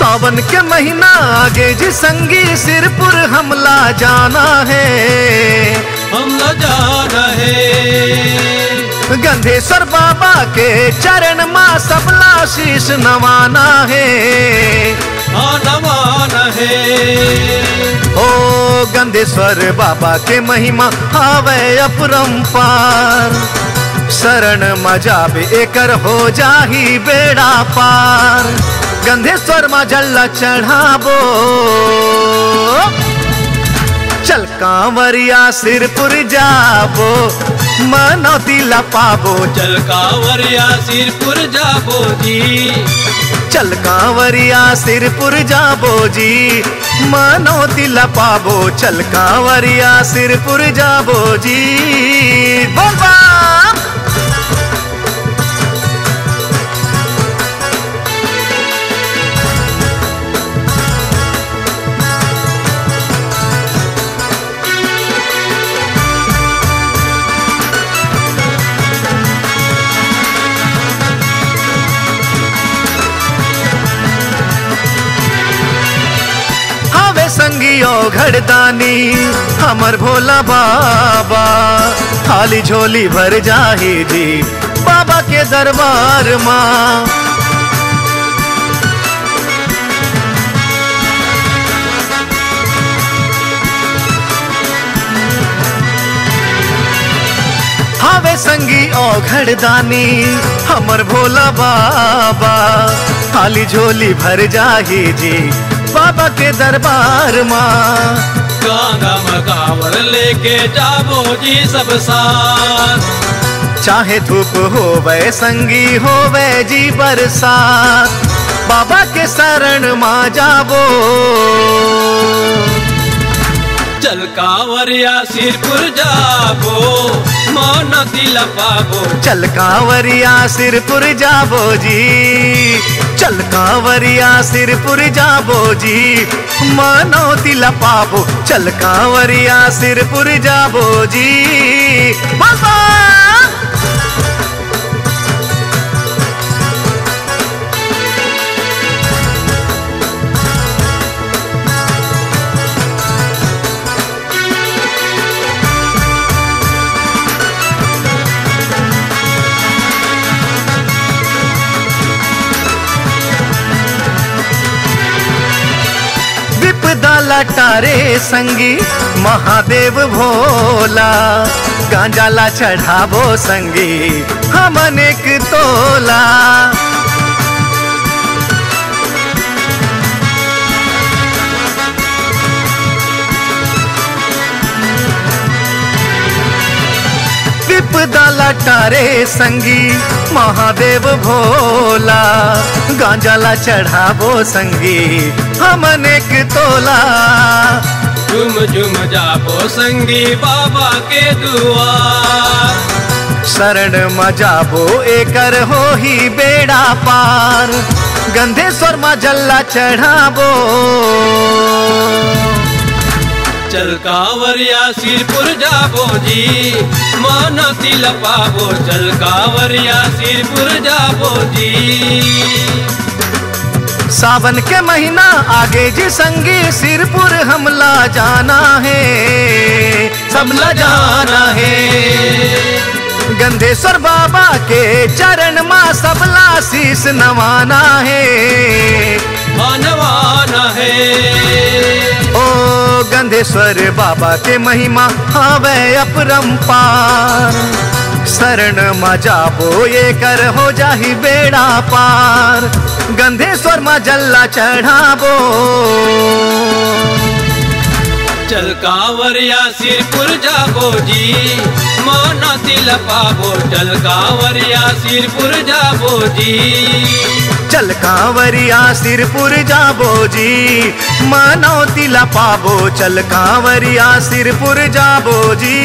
सावन के महीना आगे जी संगी सिरपुर हमला जाना है, हमला जाना है। गंधेश्वर बाबा के चरण माँ सबला शीश नवाना है, नवाना है। ओ गंधेश्वर बाबा के महिमा हावे अपरंपार, शरण मजाब एकर हो जाही बेड़ा पार। गंधेश्वर माँ जल्ला चढ़ाबो, चल कांवरिया सिरपुर जाबो, मनौती लपाबो। चल कांवरिया सिरपुर जाबो जी, चल कांवरिया सिरपुर जाबो जी, मनौती लपाबो। चल कांवरिया सिरपुर जाबो जी, बोल बा। संगियो घड़दानी हमर भोला बाबा, खाली झोली भर जाही जी बाबा के दरबार माँ। हावे संगी ओ घड़दानी हमर भोला बाबा, खाली झोली भर जाही जी बाबा के दरबार माँ। गंगा मकावर लेके जाबो जी सब साथ, चाहे धूप होवे संगी होवे जी बरसात, बाबा के शरण माँ जाबो। चल कांवरिया सिरपुर जाबो, मनौती लपाबो। चल कांवरिया सिरपुर जाबो जी, चल कांवरिया सिरपुर जाबो जी, मनौती लपाबो। चल कांवरिया सिरपुर जाबो जी, बाबा। लटारे संगी महादेव भोला, गांजाला चढ़ाबो संगी हमन एक तोला। विपदा लटारे संगी महादेव भोला, गांजाला चढ़ाबो संगी हमन एक तोला। झुम झुम जाबो संगी बाबा के दुआर, शरण मजाबो एकर हो ही बेड़ा पार। गंधेश्वर माँ जल्ला चढ़ाबो, चल कांवरिया सिरपुर जाबो जी, मनौती लपाबो। चल कांवरिया सिरपुर जाबो जी। सावन के महीना आगे जी संगी सिरपुर हमला जाना है, हमला जाना है। गंधेश्वर बाबा के चरण माँ सबला शीस नवाना है, नवाना है। ओ गंधेश्वर बाबा के महिमा हावे अपरंपार, शरण माँ जाबो ये कर हो जाही बेड़ा पार। गंधेश्वर माँ जल्ला चढ़ाबो, चल कांवरिया सिरपुर जाबो जी, मनौती लपाबो। चल कांवरिया सिरपुर जाबो जी, चल कांवरिया सिरपुर जाबो जी, मनौती लपाबो। चल कांवरिया सिरपुर जाबो जी।